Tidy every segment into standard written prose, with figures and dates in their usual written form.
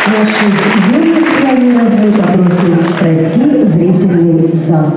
Наших юных пионеров мы попросим пройти в зрительный зал.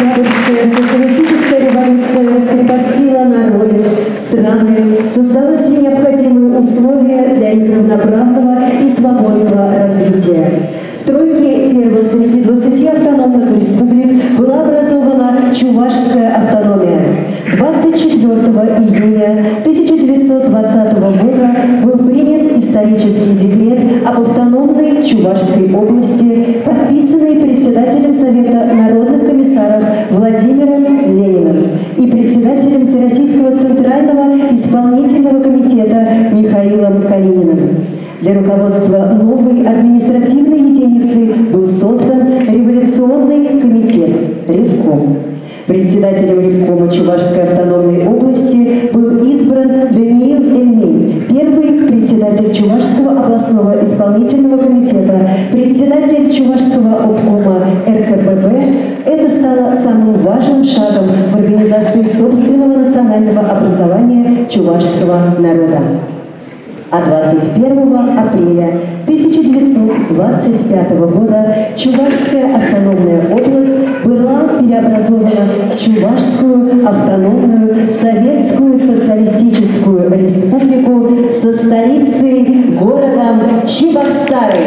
Октябрьская социалистическая революция раскрепостила народы, страны, создалось ли необходимые условия для их равноправного и свободного развития. В тройке первых среди 20 автономных республик была образована Чувашская автономия. 24 июня 1920 года был принят исторический декрет об автономной Чувашской области, подписанный председателем Совета народных комиссаров Владимиром Лениным и председателем Всероссийского Центрального исполнительного комитета Михаилом Калининым. Для руководства новой административной единицы был создан революционный комитет Ревком. Председателем Ревкома Чувашской автономной области был избран Даниил Эльмень, первый председатель Чувашского областного исполнительного комитета, председатель Чувашского обкома РКПБ. Это стало самым важным шагом в организации собственного национального образования чувашского народа. А 21 апреля 1925 года Чувашская автономная область была преобразована в Чувашскую автономную Советскую социалистическую республику со столицей городом Чебоксары.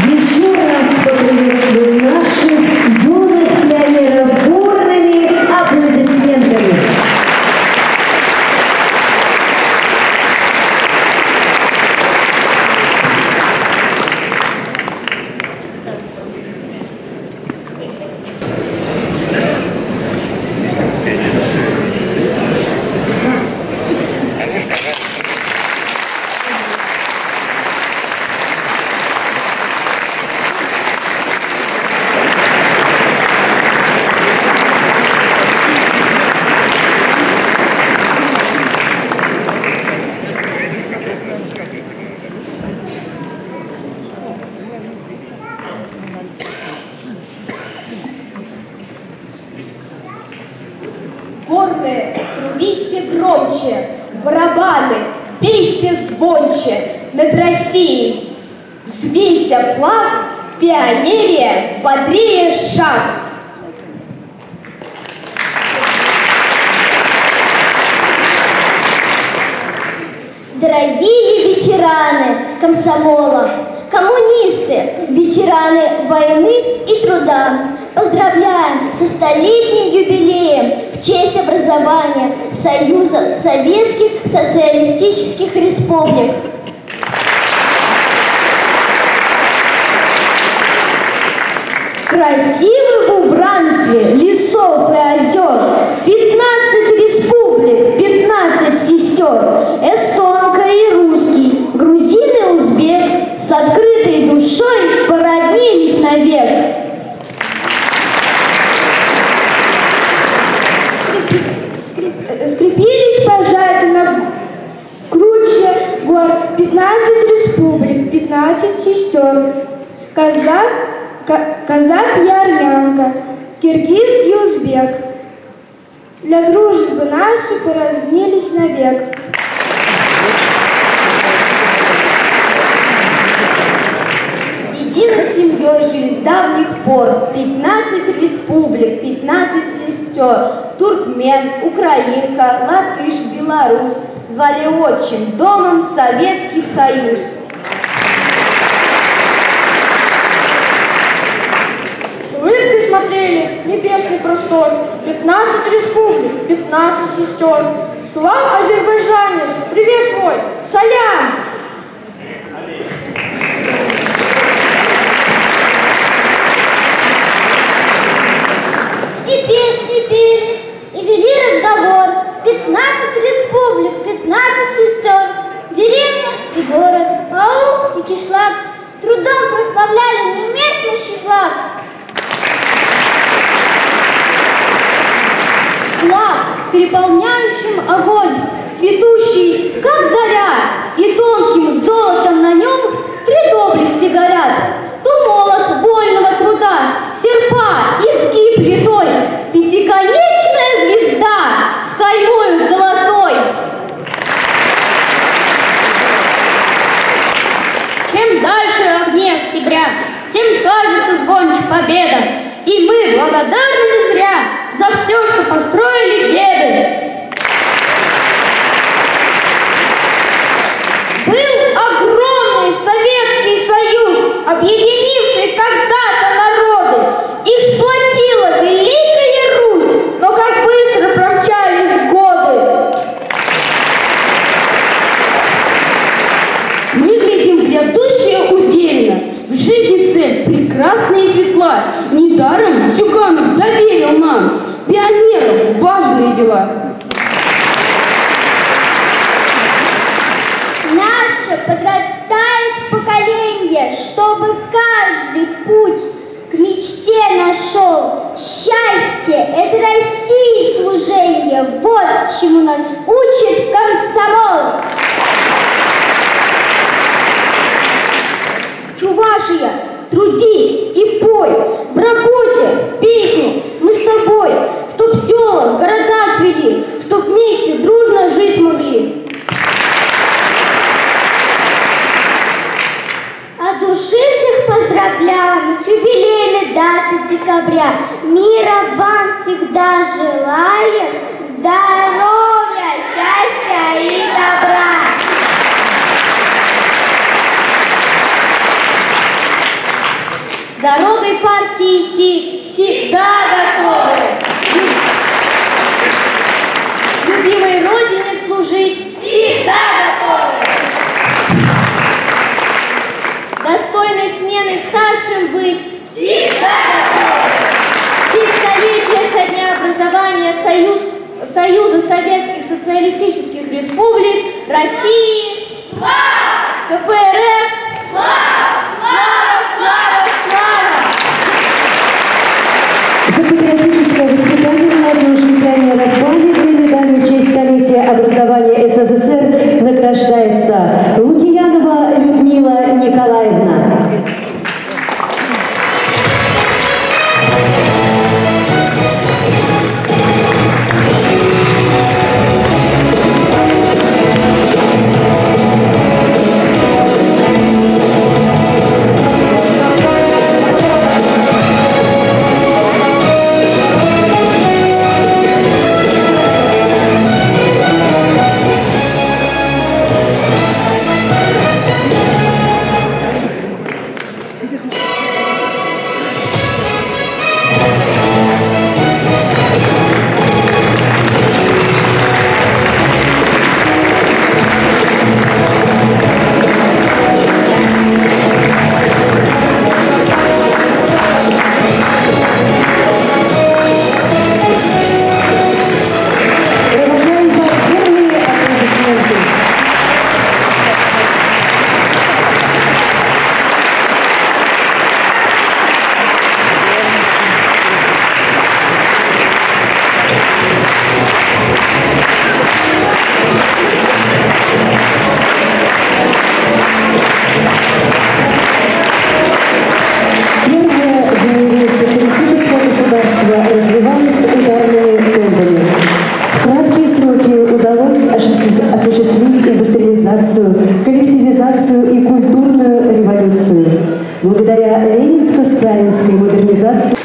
Еще раз поприветствуем наших юных пионеров бурными аплодисментами. Горные, трубите громче, барабаны, бейте звонче, над Россией взвейся флаг, пионерия, бодрее шаг. Дорогие ветераны комсомола, коммунисты, ветераны войны и труда, поздравляем со столетним юбилеем в честь образования Союза Советских Социалистических Республик. Красивы в убранстве лесов и озер 15 республик, 15 сестер, эстонка и русский, грузин и узбек с открытой душой породнились навек. Скрепились пожательно круче гор 15 республик, 15 сестер, казак и армянка, киргиз и узбек. Для дружбы нашей породнились навек. Единой семьей жили с давних пор 15 республик, 15 сестер, туркмен, украинка, латыш, белорус, звали отчим домом Советский Союз. С улыбкой смотрели небесный простор, 15 республик, 15 сестер. Слав азербайджанец, привет свой, салям! И песни пели, и вели разговор. 15 республик, 15 сестер, деревня и город, аул и кишлак, трудом прославляли немеркнущий флаг. Флаг, переполняющим огонь, цветущий, как заря, и тонким золотом на нем три доблести горят. То молот вольного труда, серпа, изгиб литой, пятиконечная звезда с каймою золотой. Чем дальше огни октября, тем кажется звонче победа, и мы благодарны не зря за все, что построили деды. Был огромный Советский Союз, объединивший когда-то народы, и сплотила Великая Русь, но как быстро промчались годы. Мы глядим в грядущее уверенно, в жизни цель прекрасна и светла. Недаром Зюганов доверил нам, пионерам, важные дела. Наше подрастает поколение, чтобы каждый путь к мечте нашел. Счастье — это России служение, вот чему нас учит комсомол. Чувашия, трудись и пой, в работе, в песне, мы с тобой, чтоб села, города свели, чтоб вместе дружно жить могли. От души всех поздравляем с юбилейной даты декабря. Мира вам всегда желаю, здоровья, счастья и добра. дорогой партии идти всегда готовы. Любимой родине служить всегда готовы. Достойной смены старшим быть всегда готовы. В честь столетия со дня образования Союза Советских Социалистических Республик России слава! КПРФ слава! Слава! Слава! Слава! За патриотическое воспитание молодежи пионеров памятной медалью в честь столетия образования СССР награждается Лукиянова Людмила Николаевна. Коллективизацию и культурную революцию. Благодаря ленинско-сталинской модернизации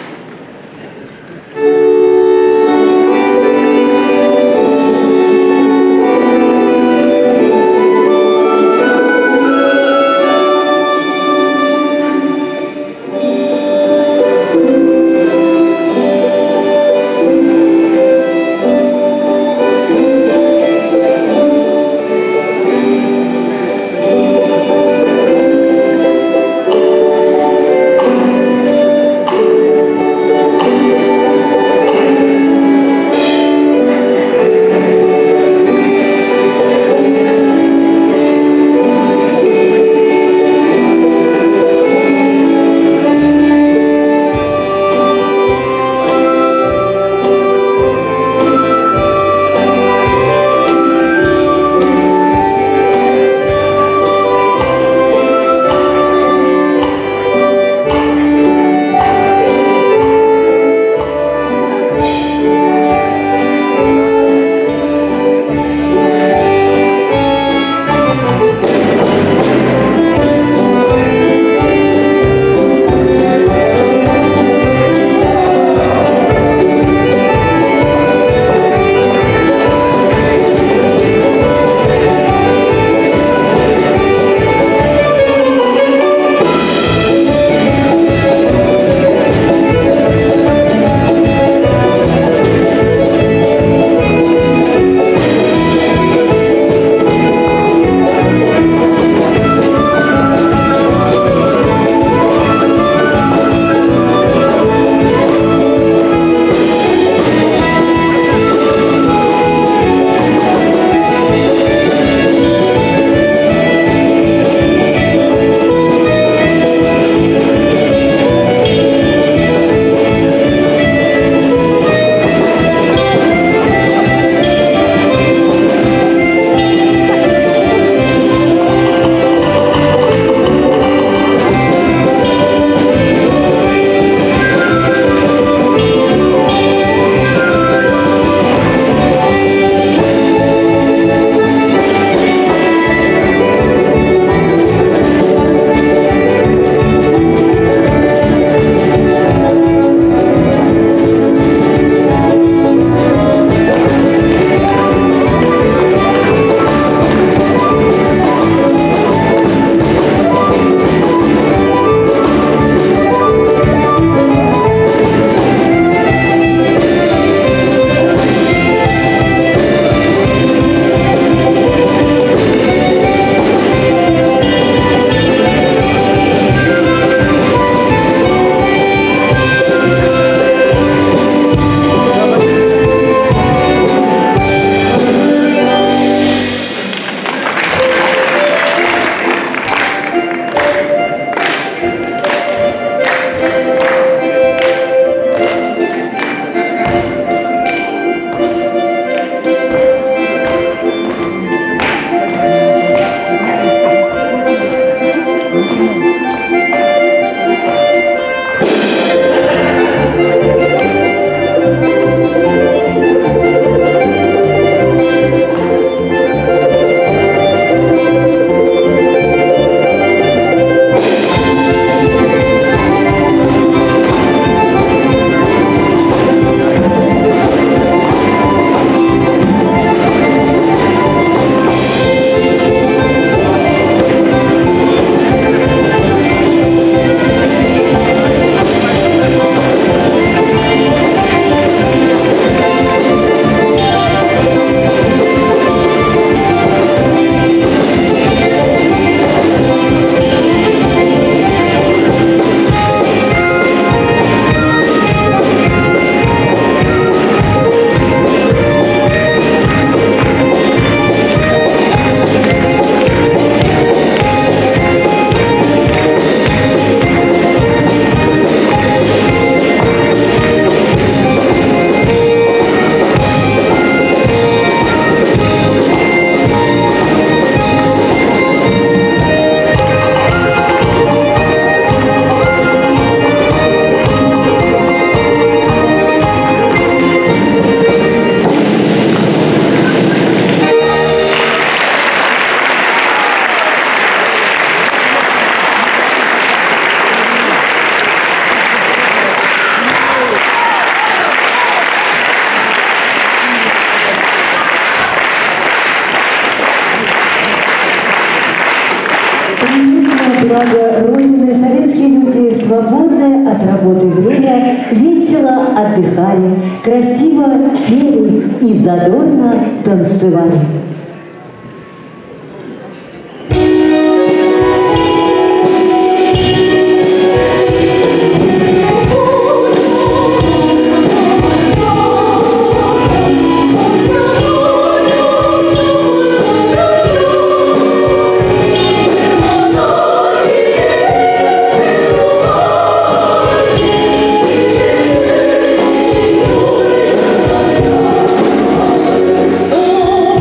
благо Родины советские люди в свободное от работы время весело отдыхали, красиво пели и задорно танцевали.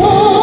Oh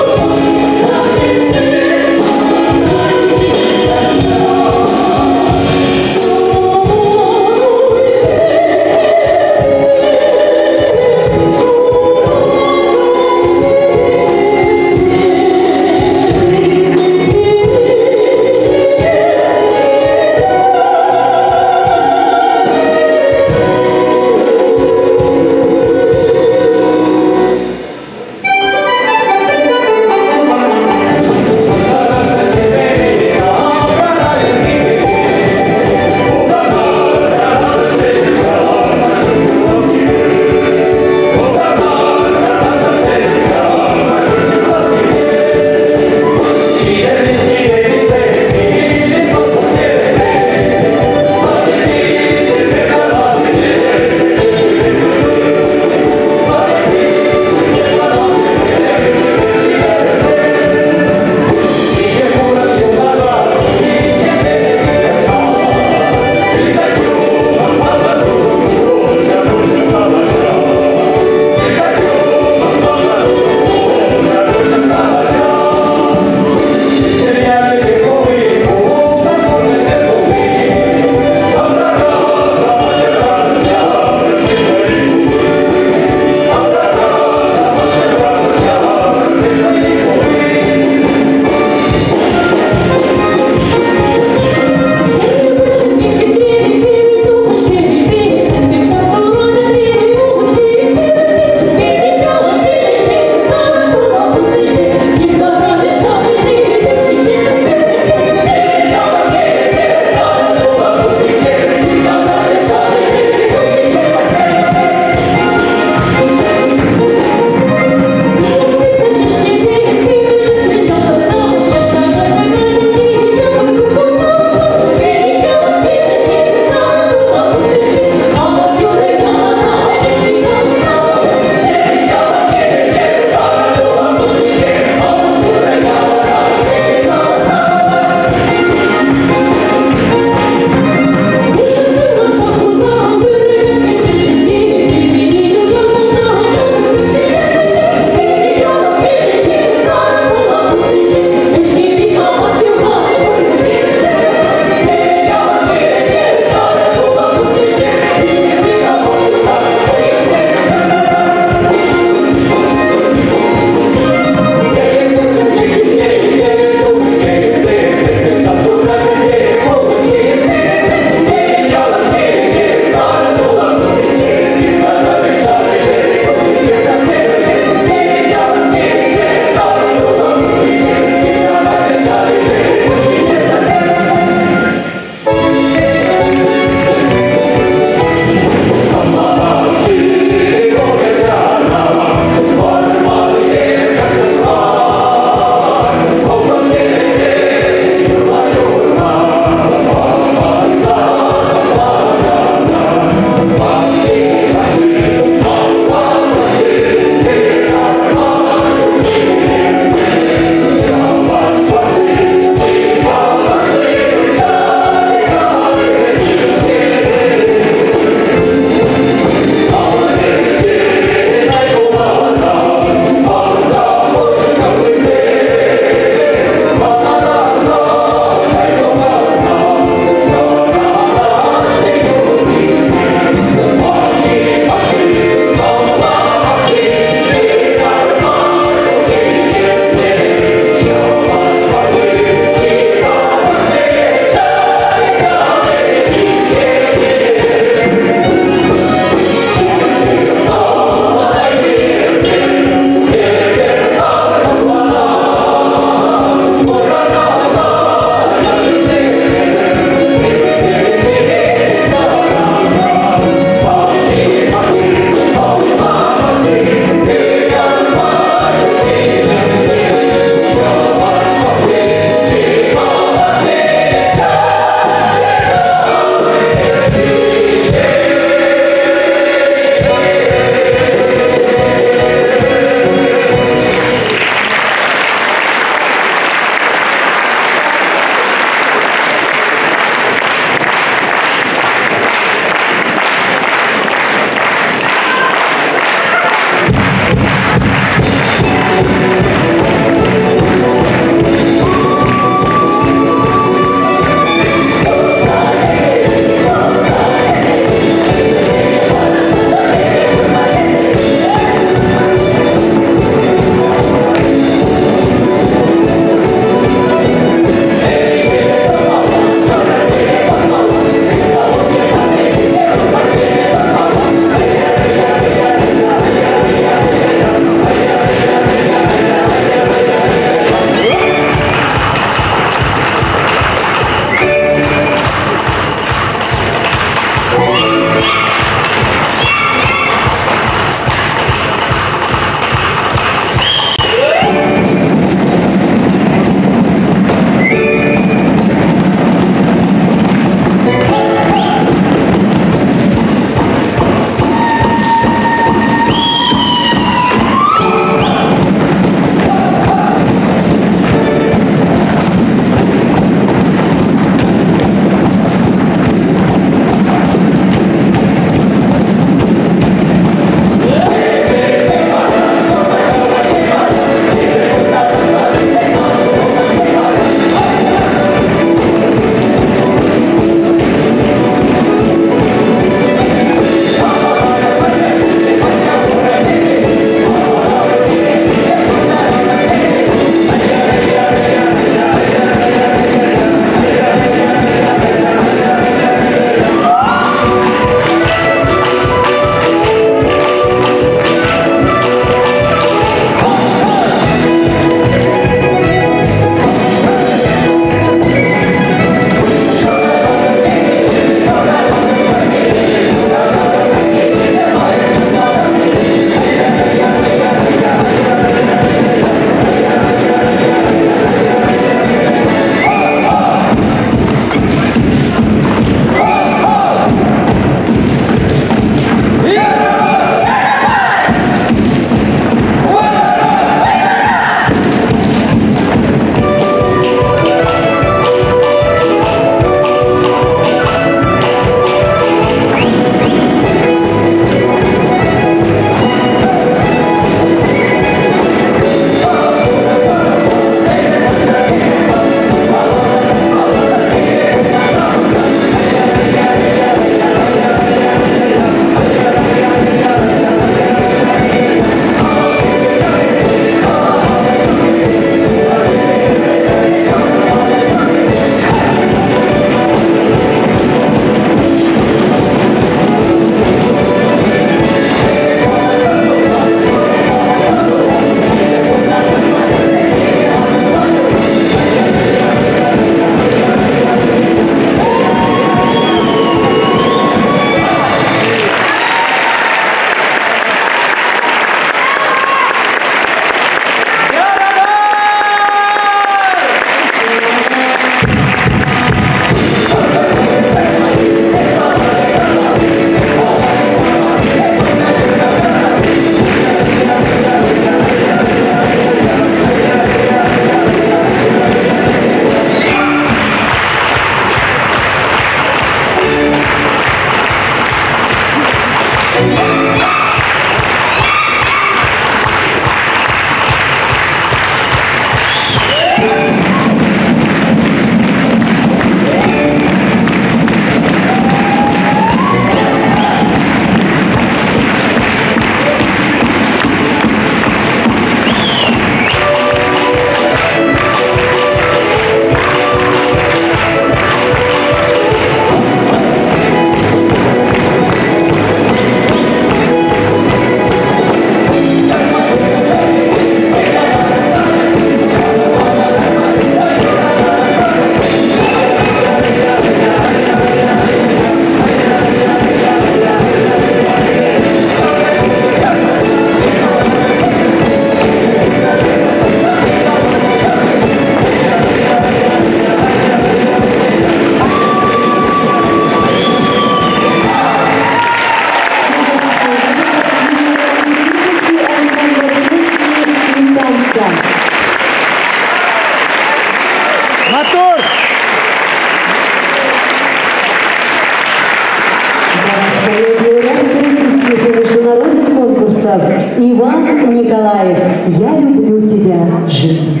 Иван Николаев, я люблю тебя, жизнь.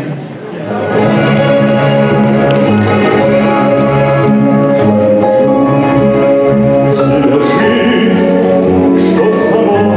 Я шагаю с тобой снова.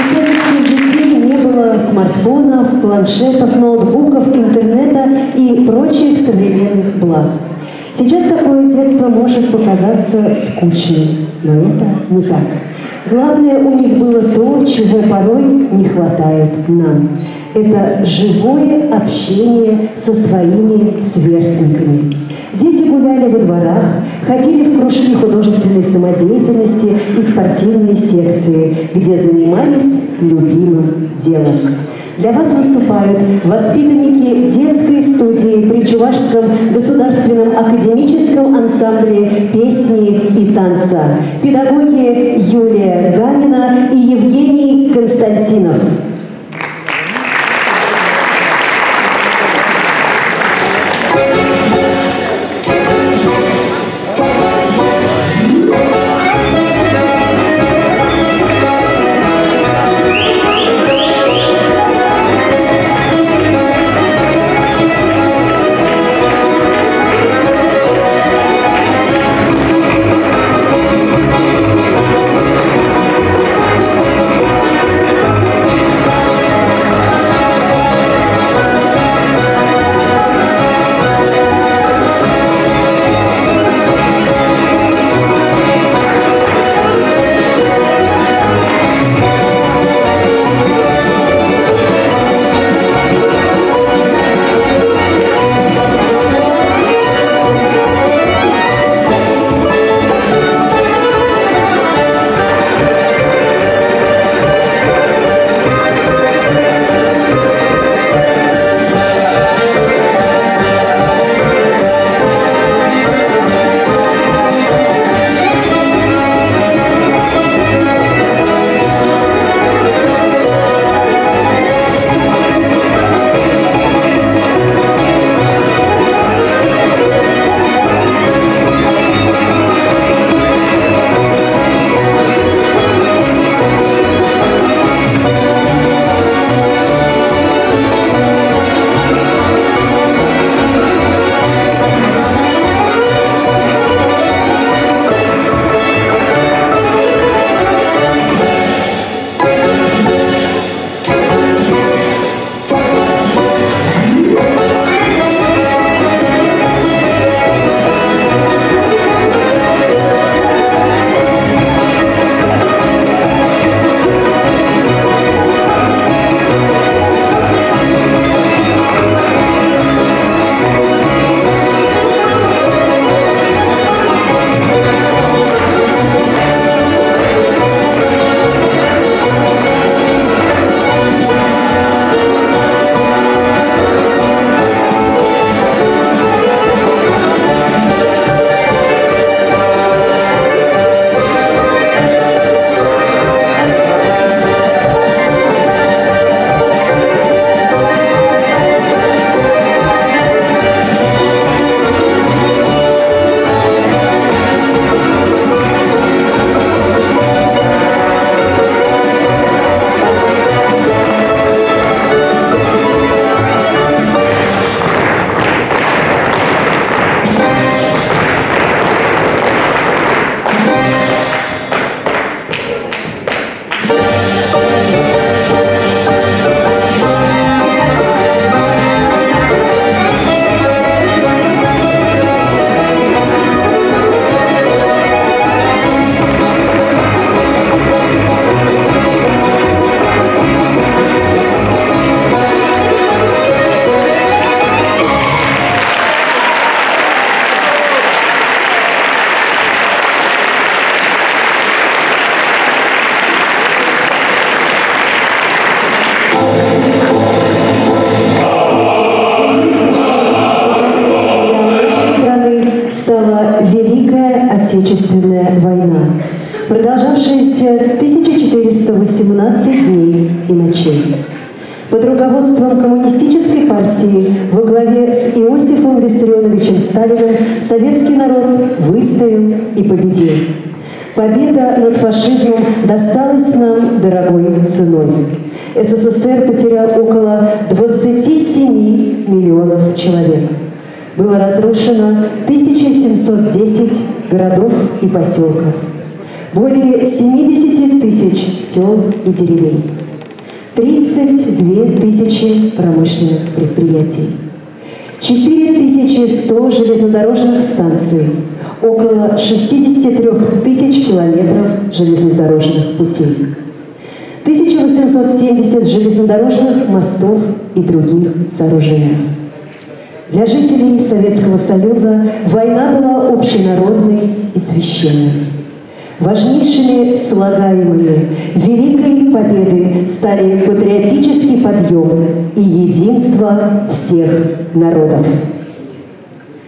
У советских детей не было смартфонов, планшетов, ноутбуков, интернета и прочих современных благ. Сейчас такое детство может показаться скучным, но это не так. Главное, у них было то, чего порой не хватает нам. Это живое общение со своими сверстниками. Дети гуляли во дворах, ходили в кружки художественной самодеятельности и спортивные секции, где занимались любимым делом. Для вас выступают воспитанники детской студии при Чувашском государственном академическом ансамбле песни и танца, педагоги Юлия Ганина и Евгений Константинов. Отечественная война, продолжавшаяся 1418 дней и ночей. Под руководством Коммунистической партии во главе с Иосифом Виссарионовичем Сталиным советский народ выстоял и победил. Победа над фашизмом досталась нам дорогой ценой. СССР потерял около 27 миллионов человек. Было разрушено 1710 городов и поселков. более 70 тысяч сел и деревень, 32 тысячи промышленных предприятий, 4100 железнодорожных станций, около 63 тысяч километров железнодорожных путей, 1870 железнодорожных мостов и других сооружений. Для жителей Советского Союза война была общенародной и священной. Важнейшими слагаемыми Великой Победы стали патриотический подъем и единство всех народов.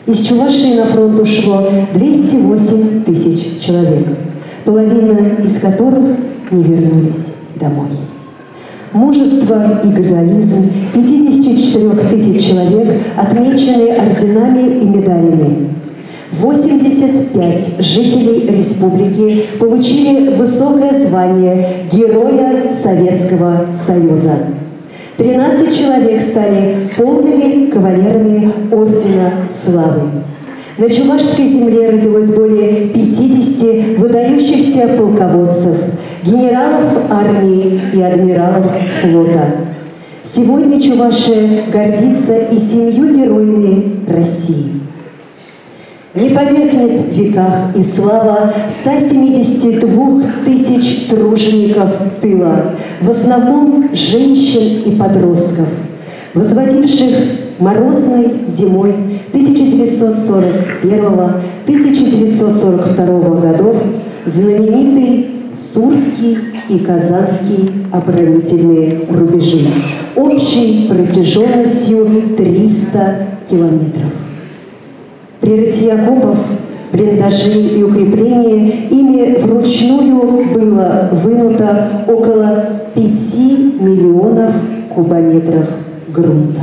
Из Чувашии на фронт ушло 208 тысяч человек, половина из которых не вернулись домой. Мужество и героизм 54 тысяч человек отмечены орденами и медалями. 85 жителей республики получили высокое звание Героя Советского Союза. 13 человек стали полными кавалерами Ордена Славы. На Чувашской земле родилось более 50 выдающихся полководцев, генералов армии и адмиралов флота. Сегодня Чувашия гордится и 7 героями России. Не померкнет в веках и слава 172 тысяч тружеников тыла, в основном женщин и подростков, возводивших морозной зимой 1941-1942 годов знаменитый Сурский и Казанский оборонительные рубежи общей протяженностью 300 километров. При рытье окопов, блиндажей и укрепления ими вручную было вынуто около 5 миллионов кубометров грунта.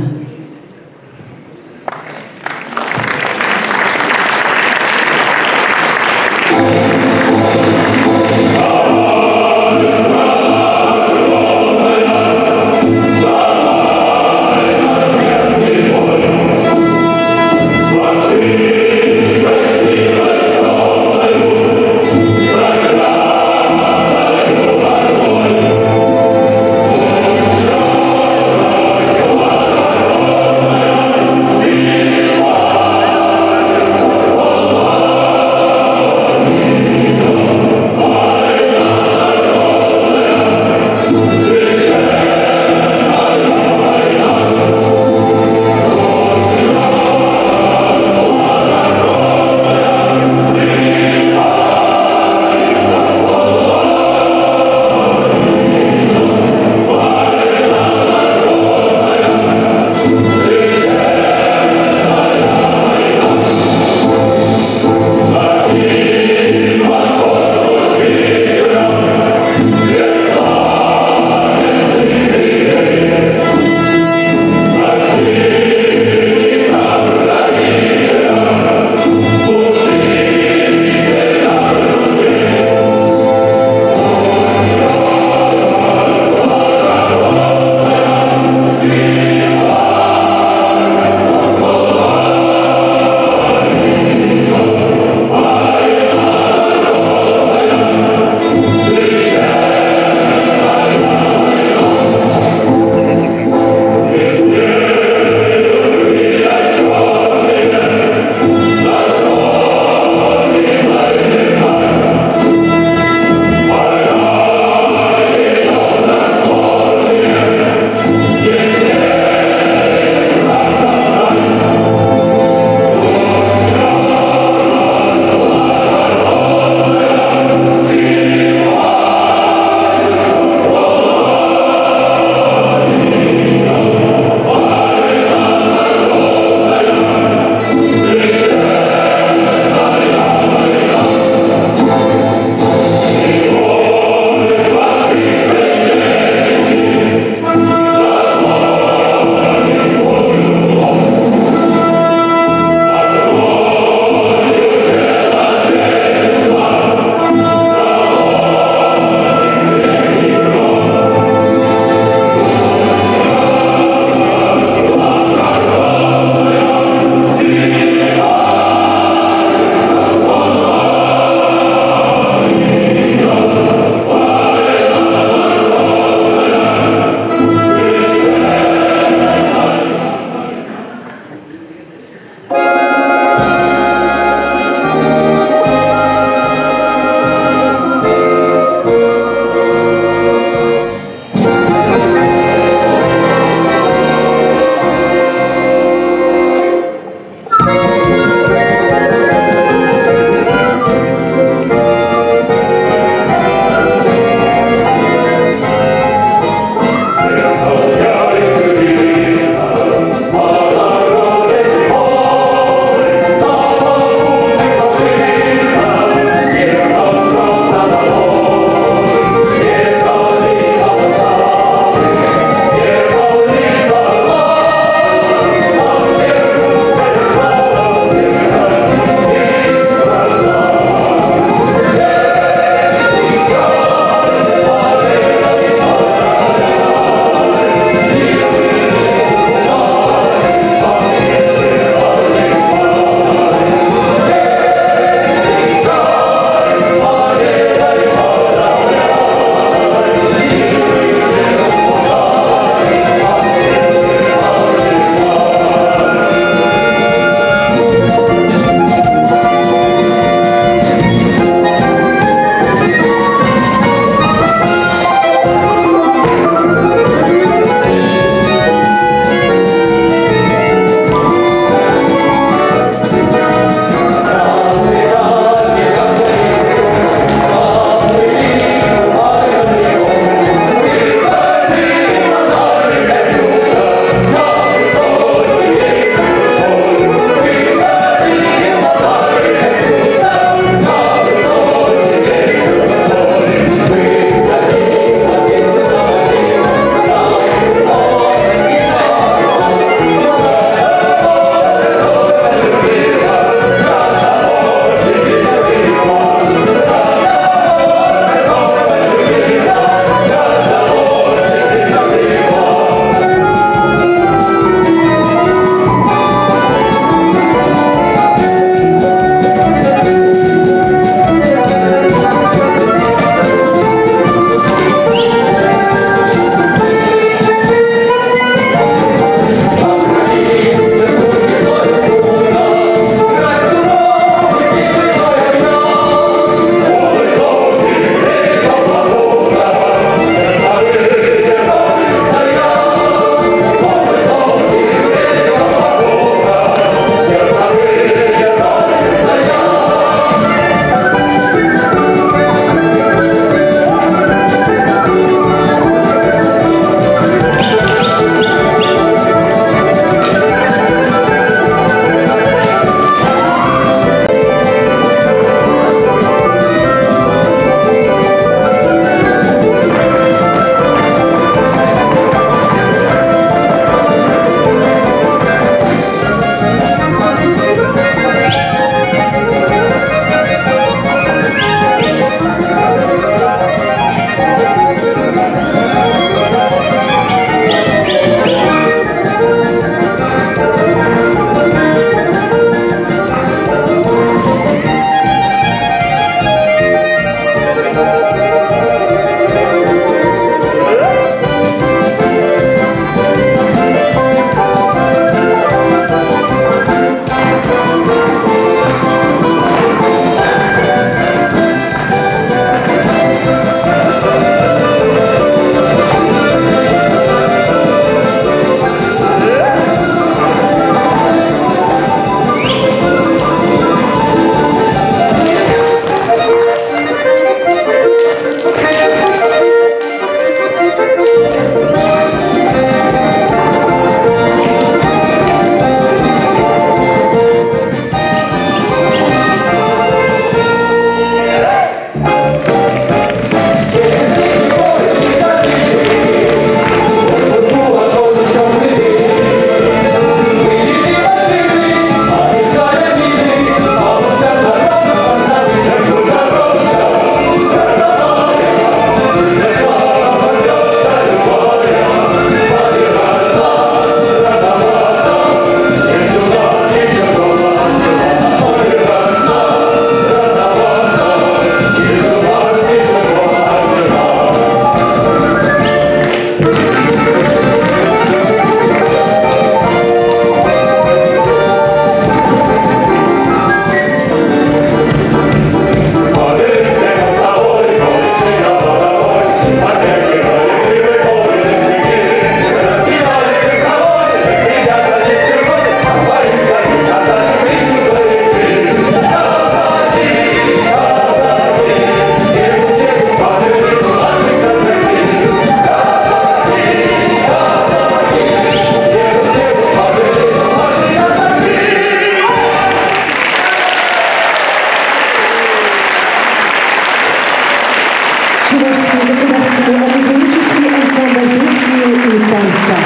Приволжский государственный академический ансамбль песни и танца.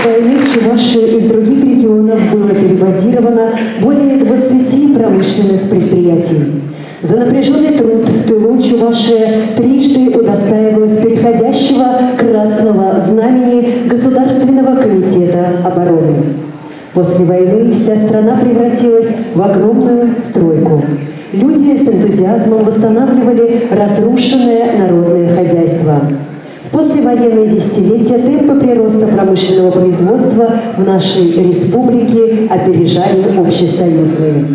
Войны в Чувашии из других регионов было перебазировано более 20 промышленных предприятий. За напряженный труд в тылу Чувашия трижды удостаивалась переходящего красного знамени Государственного комитета обороны. После войны вся страна превратилась в огромную стройку. Люди с энтузиазмом восстанавливали разрушенное народное хозяйство. В послевоенные десятилетия темпы прироста промышленного производства в нашей республике опережали общесоюзные.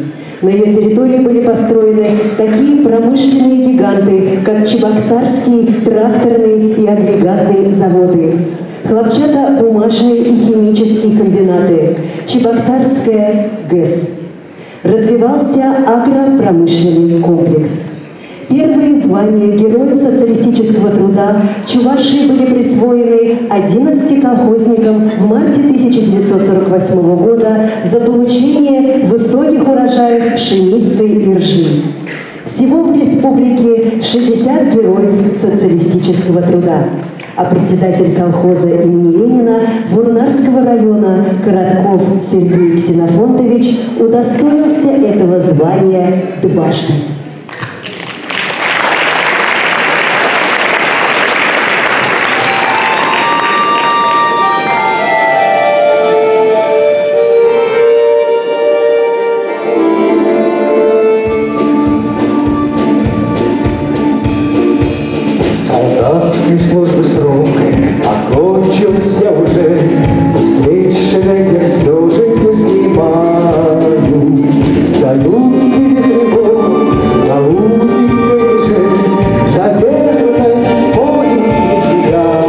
На ее территории были построены такие промышленные гиганты, как Чебоксарский тракторный и агрегатный заводы, хлопчатобумажные и химические комбинаты, Чебоксарская ГЭС. Развивался агропромышленный комплекс. Первые звания Героя социалистического труда в Чувашии были присвоены 11 колхозникам в марте 1948 года за получение высоких урожаев пшеницы и ржи. Всего в республике 60 героев социалистического труда. А председатель колхоза имени Ленина Вурнарского района Коротков Сергей Ксенофонтович удостоился этого звания дважды. Службы срок окончился уже, встреченной я все же не снимаю. Стою среди грибов на узенькой же, наверное, спою и зияю.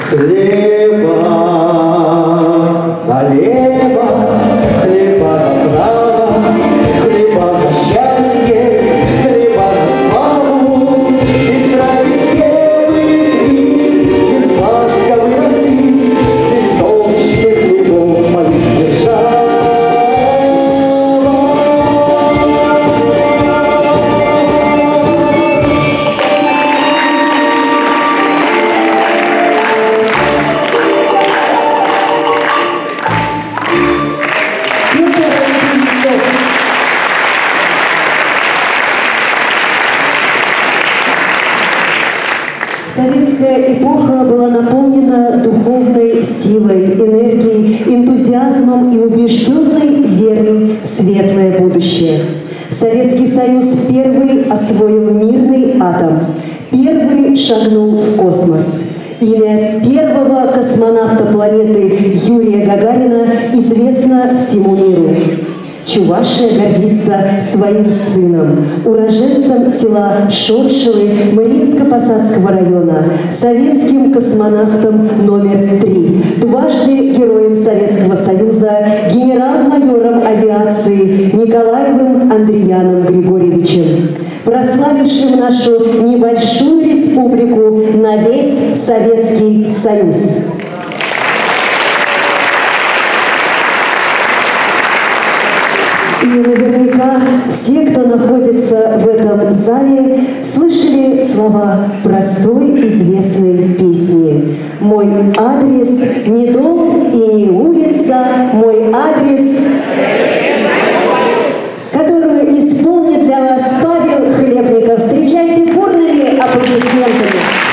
Хлеба налево, хлеба направо, хлеба на счастье, хлеба на славу. Советская эпоха была наполнена духовной силой, энергией, энтузиазмом и убежденной верой в светлое будущее. Советский Союз первый освоил мирный атом, первый шагнул в космос. Имя первого космонавта планеты Юрия Гагарина известно всему миру. Чувашия гордится своим сыном, уроженцем села Шоршилы Мариинско-Посадского района, советским космонавтом номер 3, дважды Героем Советского Союза, генерал-майором авиации Николаевым Андрияном Григорьевичем, прославившим нашу небольшую республику на весь Советский Союз. И наверняка все, кто находится в этом зале, слышали слова простой известной песни. «Мой адрес не дом и не улица, мой адрес», которую исполнит для вас Павел Хлебников. Встречайте бурными аплодисментами.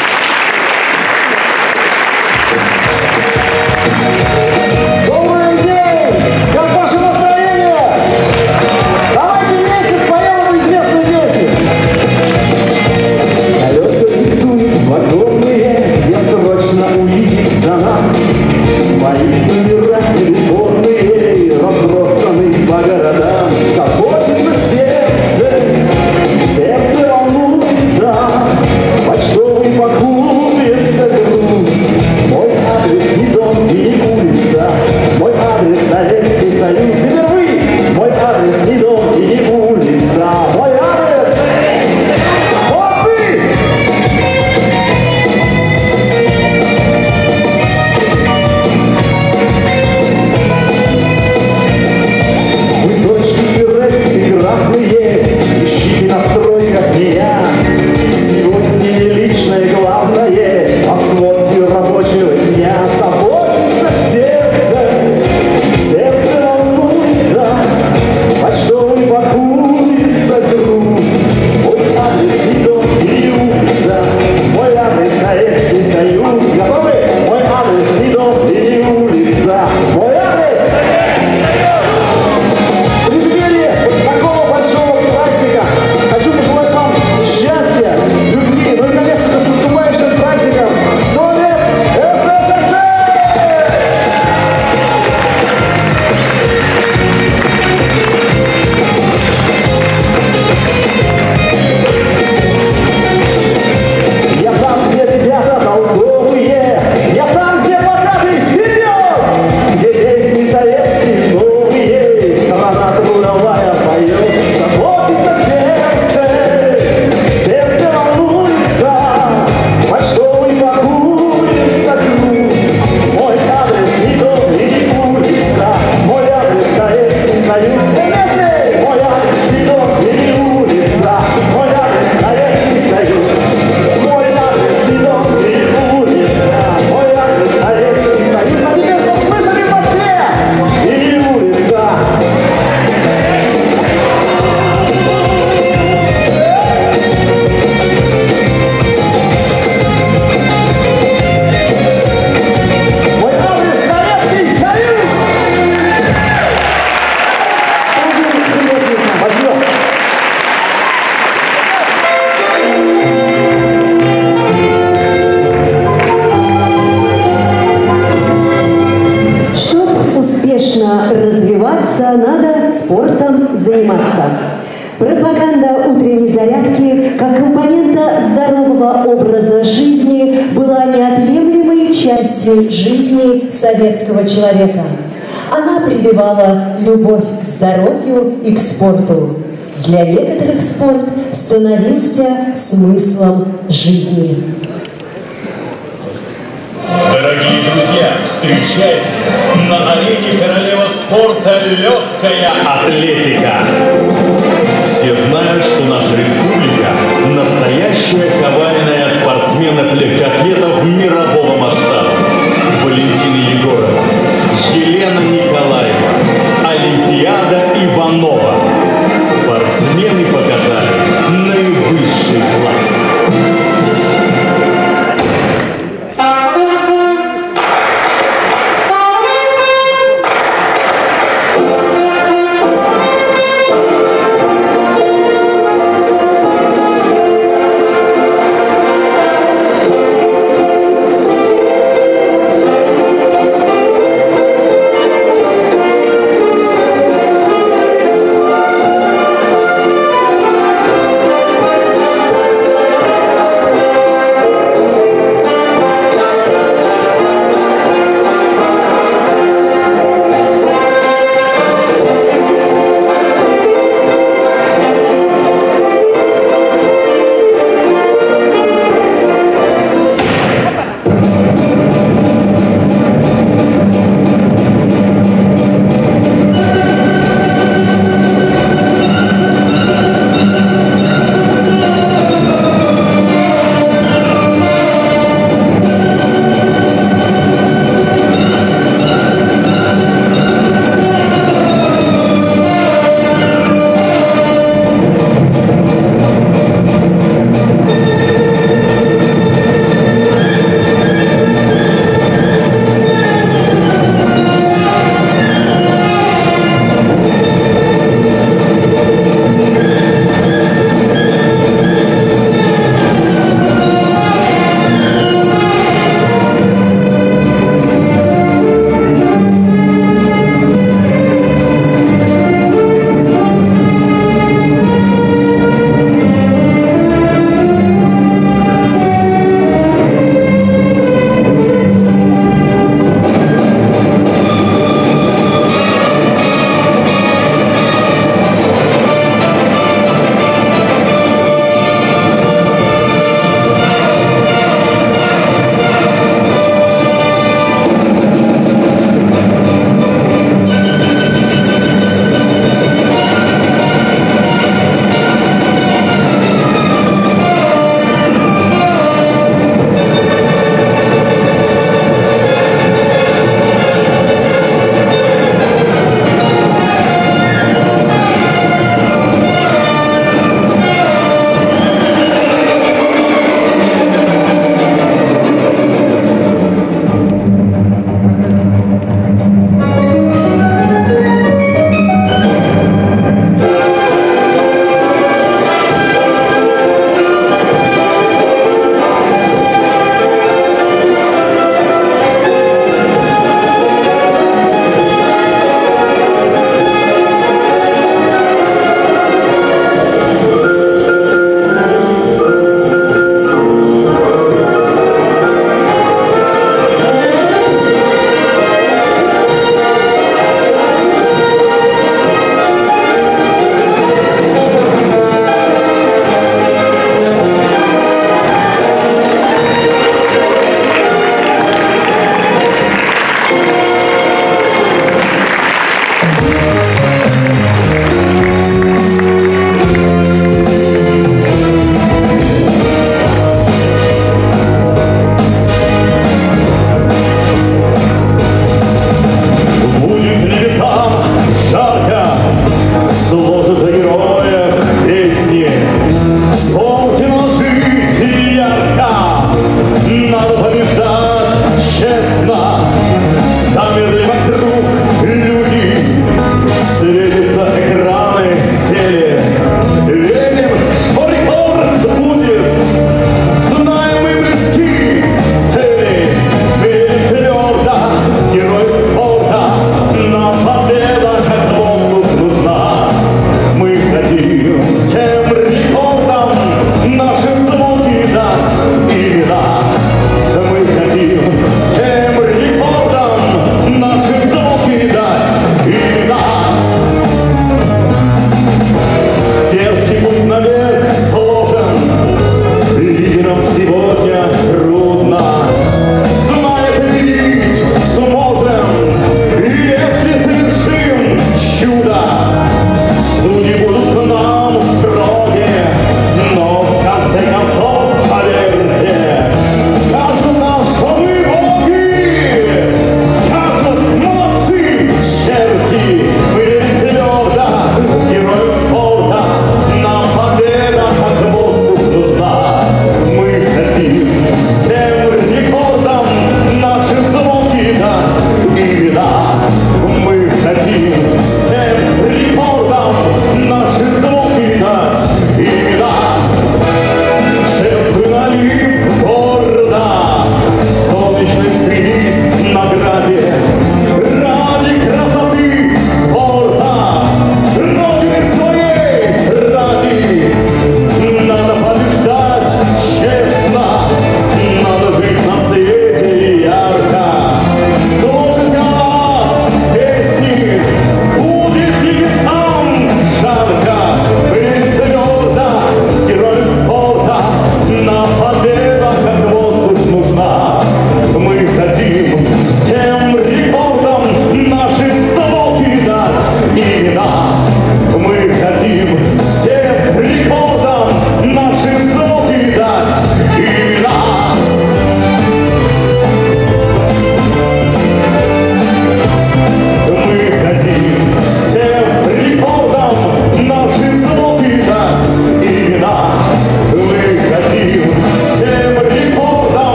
Развиваться надо, спортом заниматься. Пропаганда утренней зарядки как компонента здорового образа жизни была неотъемлемой частью жизни советского человека. Она прививала любовь к здоровью и к спорту. Для некоторых спорт становился смыслом жизни. Дорогие друзья, встречайте, на арене королева спорта легкая атлетика. Все знают, что наша республика – настоящая коварная спортсменов-легкоатлетов мирового масштаба. Валентина Егорова, Елена Николаева, Олимпиада Иванова. Спортсмены показали наивысший класс.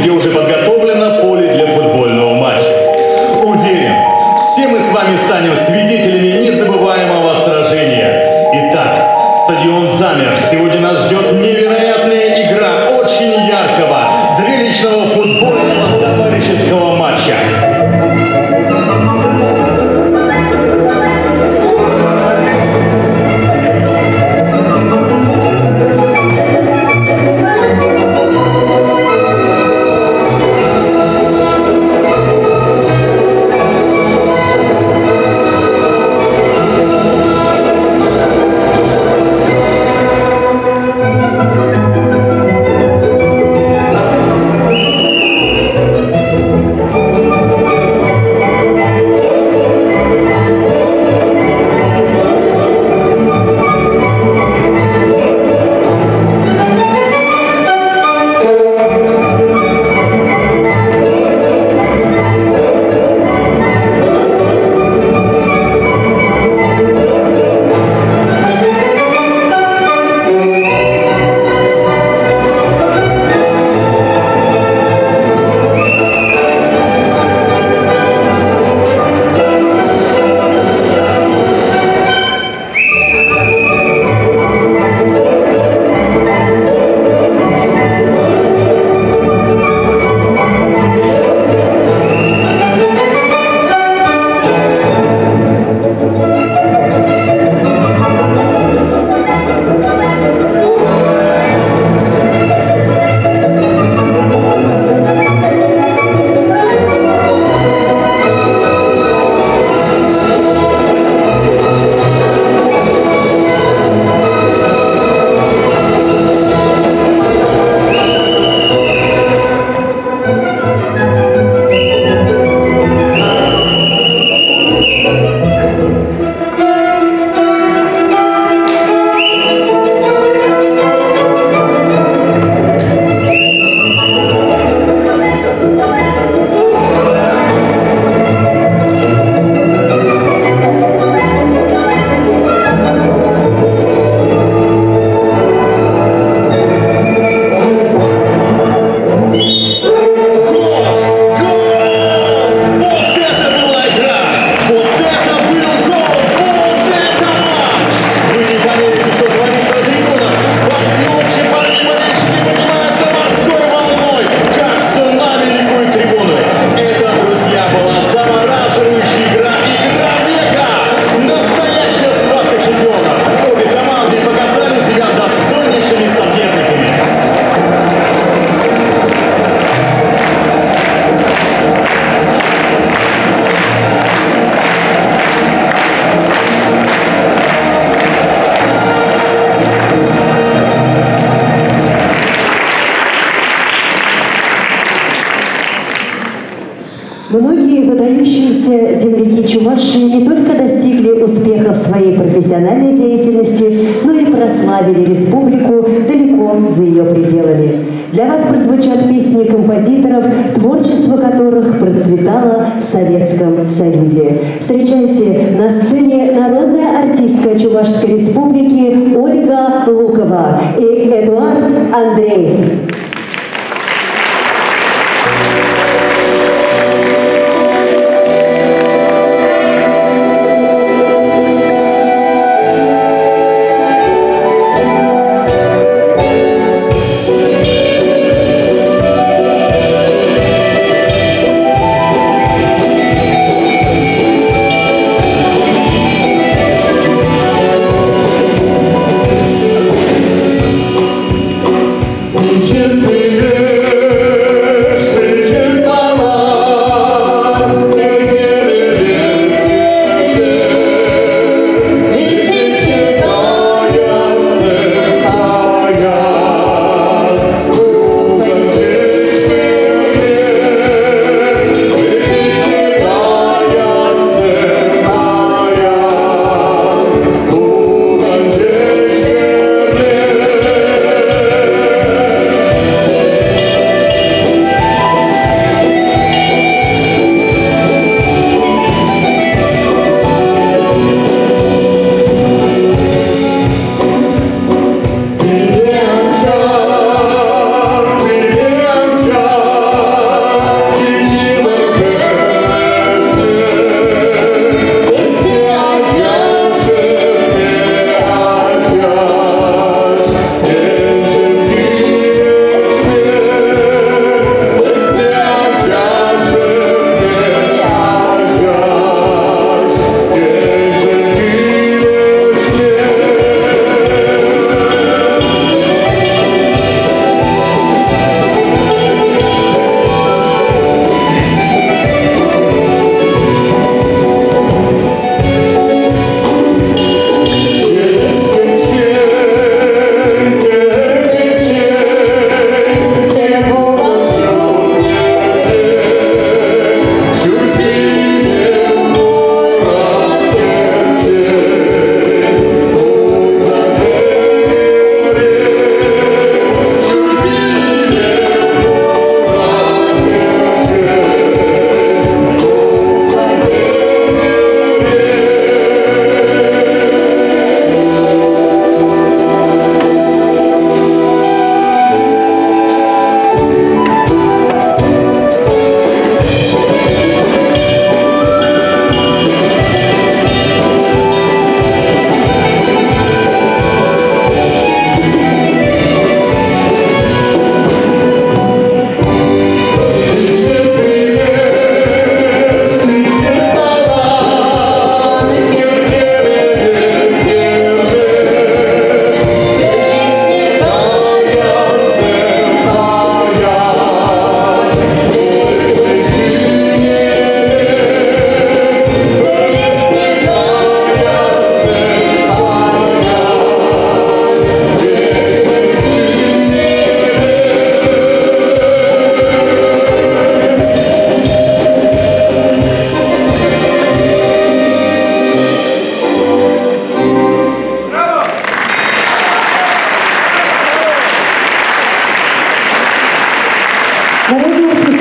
где уже подготовлено поле для футбольного матча. Уверен, все мы с вами станем свидетелями незабываемого сражения. Итак, стадион замер. Сегодня нас ждет невероятная игра очень яркого, зрелищного футбольного товарищеского матча. Многие выдающиеся земляки Чувашии не только достигли успеха в своей профессиональной деятельности, но и прославили республику далеко за ее пределами. Для вас прозвучат песни композиторов, творчество которых процветало в Советском Союзе. Встречайте на сцене народная артистка Чувашской республики Ольга Лукова и Эдуард Андреев. Вечер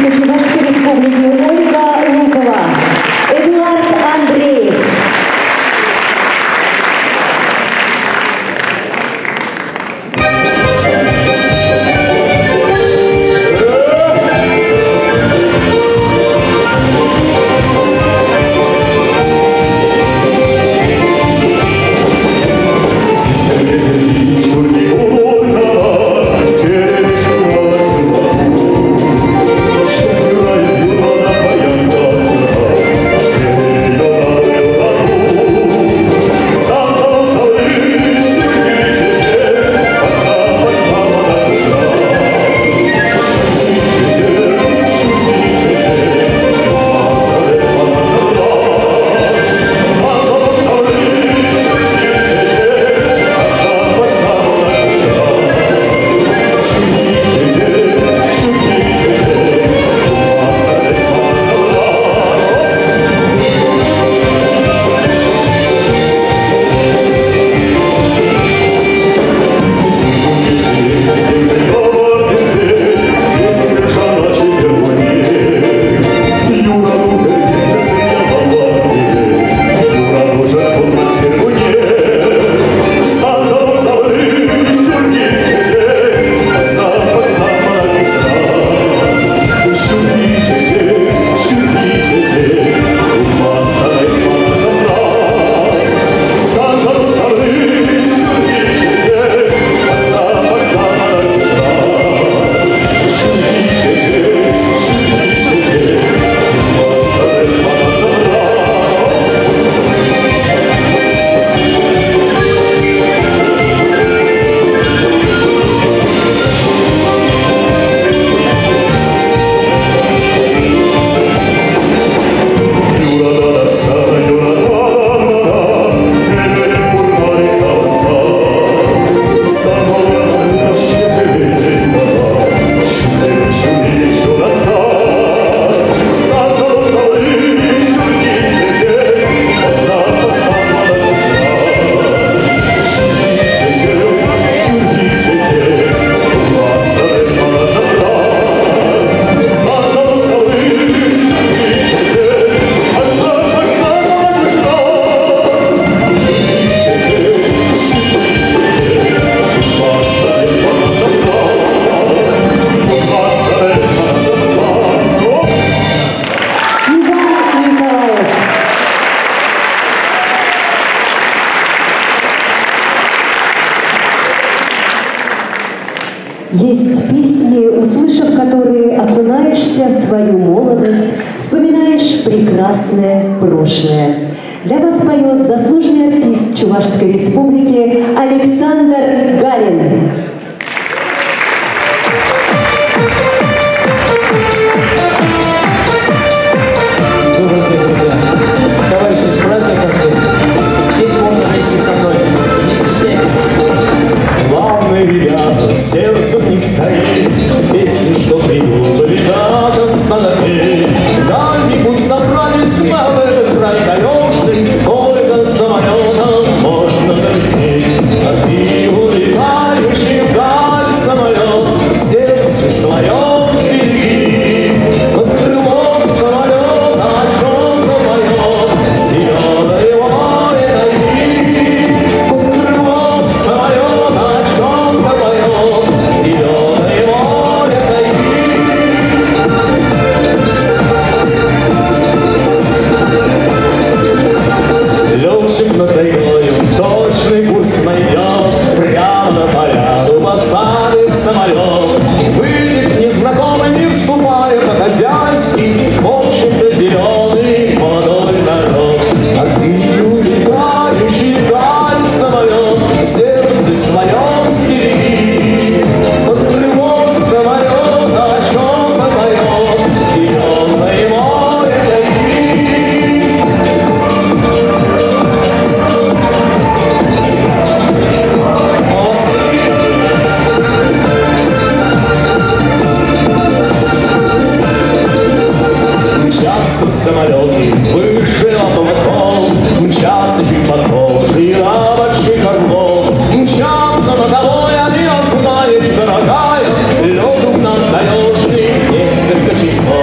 артистка Чувашской республики Ольга Лукова, Эдуард Андреев. Есть песни, услышав которые, окунаешься в свою молодость, вспоминаешь прекрасное прошлое. Для вас поет заслуженный артист Чувашской республики Александр Галин. Добрый день, друзья! Товарищи, с праздником всех! Здесь можно вместе со мной, не стесняйтесь. Главное, ребята, сердце не стоит, песни, что придумали, до конца напеть. Дальний путь собрались мы в этот край таежный, только самолетом можно долететь. А ты улетающий вдаль самолет, в сердце своем сбереги. Под крылом самолета о чем-то поет, зеленое море найди. Под крылом самолета о чем-то поет, зеленое море найди. Летчик над тайгою точный курс найдет, прямо на поляну посадит самолет. Выйдет незнакомый мир, вступая по-хозяйски, в общем-то зеленый молодой народ. А ты улетающий вдаль самолет, в сердце своем сбереги. Под крылом самолета о чем-то поет, зеленое море найди. Мчатся самолеты выше облаков, мчатся чуть похожие на больших орлов. Мчатся над тобой, а ты знаешь, дорогая, лёду к нам таежный несколько часов.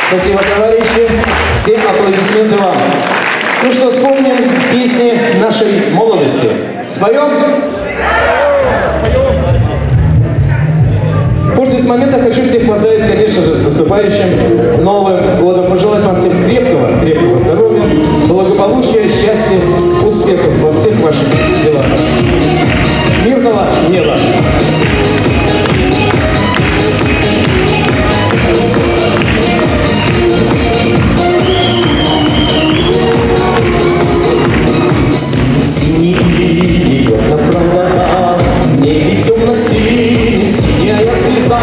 Спасибо, товарищи. Все аплодисменты вам. Ну что, вспомним песни нашей молодости. Споем? Пользуясь моментом, хочу всех поздравить, конечно же, с наступающим Новым годом. Пожелать вам всем крепкого здоровья, благополучия, счастья, успехов во всех ваших делах. Мирного неба! Синий идет на провода, в небе темно-синий, синяя звезда.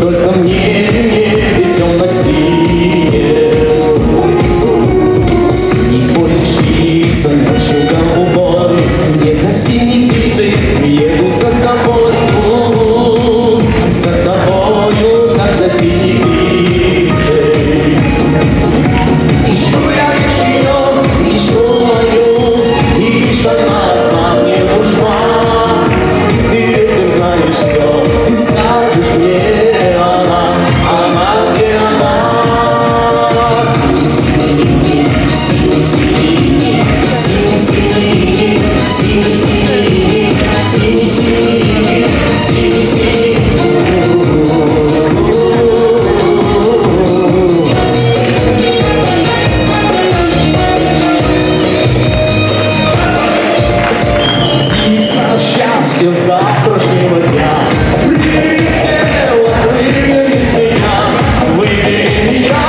Только в небе темно-синее. Синий поле птица, ночью голубой, не за синей птицей еду за тобой. За тобою, как за синей птицей. Ищу я ее, ищу мою, и лишь она мне нужна. Ты этим знаешь все, ты скажешь мне, она где она. Синий, синий, синий, синий, синий, синий, синий, синий, синий, синий. Счастье завтрашнего дня прилетело, выбери меня, выбери меня.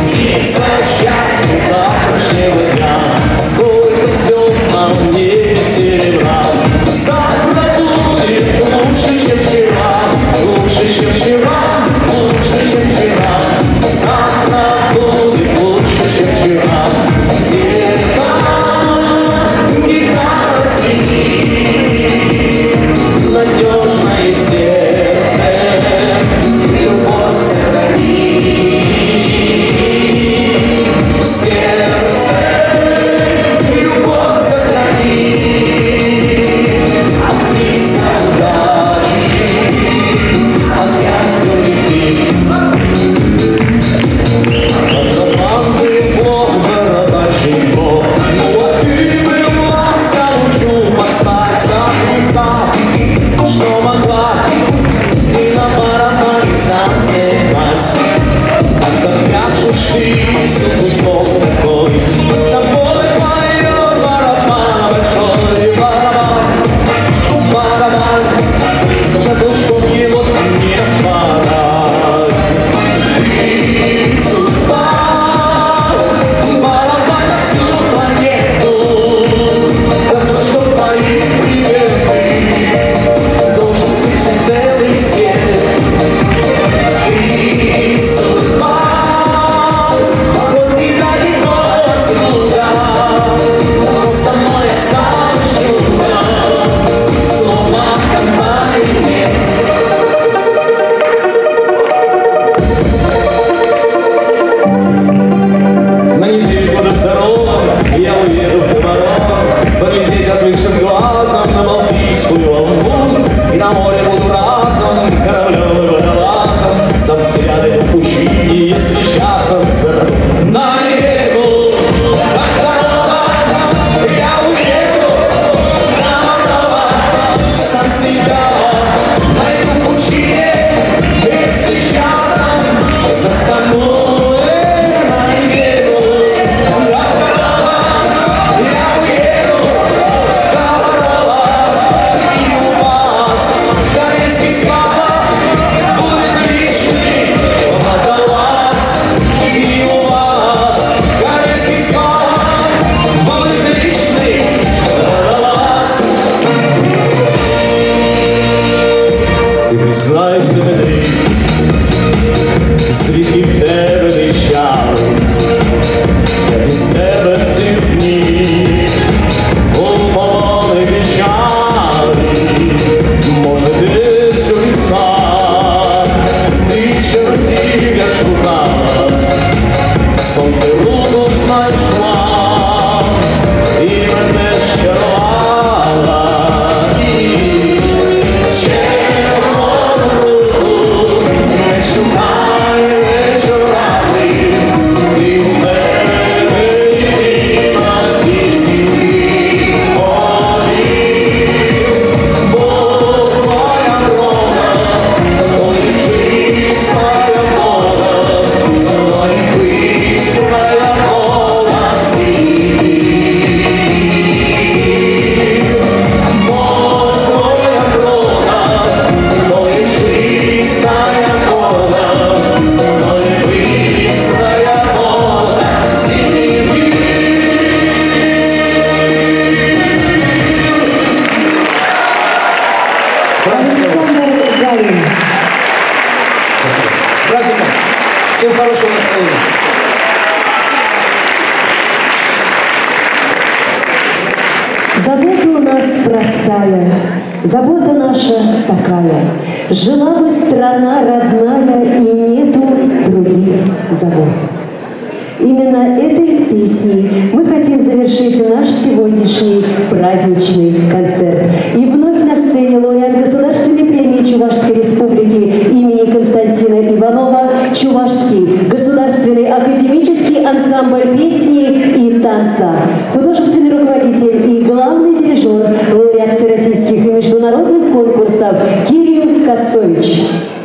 Птица счастья завтрашнего дня, сколько звезд на небе серебра. Завтра будет лучше, чем вчера, лучше, чем вчера, лучше, чем вчера. Завтра будет лучше, чем вчера. Надежное сердце, любовь сохрани. Сердце, любовь сохрани. А птица удачи опять улетит. Одноманный бог, городачий бог, ну а ты была, заучу подстать ставка. Что могла ты на барабане танцевать? А как прячешь ты силу слов такой? Под тобой поет барабан, большой барабан. Барабан, за то, что его там не хватает. Ты судьба, барабан на всю планету. За то, что твои приветы должен слышать целый свет. И судьба, вот ты далеко отсюда, но со мной останешь чудо, словно компания нет. На неделю года здоровым я уеду в Комаров, поглядеть отвыкшим глазом на Балтийскую волну. И на море буду разом, кораблем и водолазом, сам себя найду в пучине, если часом на неделю как здорово, я уеду на Комаров, сам себя найду в пучине, если часом затону. Знаєш мене, світлі в тебе нещали, я без тебе всіх днів, полумони печали, може десь у лісах, ти ще розділля шукала, сонце руку знайшла, і мене щарувала. Червону руку Всем хорошего настроения. Забота у нас простая, забота наша такая. Жила бы страна родная, и нету других забот. Именно этой песней мы хотим завершить наш сегодняшний праздничный концерт. И вновь на сцене лауреат Государственной премии Чувашской Республики имени Константина Иванова, Чувашский государственный академический ансамбль песни и танца, художественный руководитель и главный дирижер, лауреат всероссийских и международных конкурсов Кирилл Косович.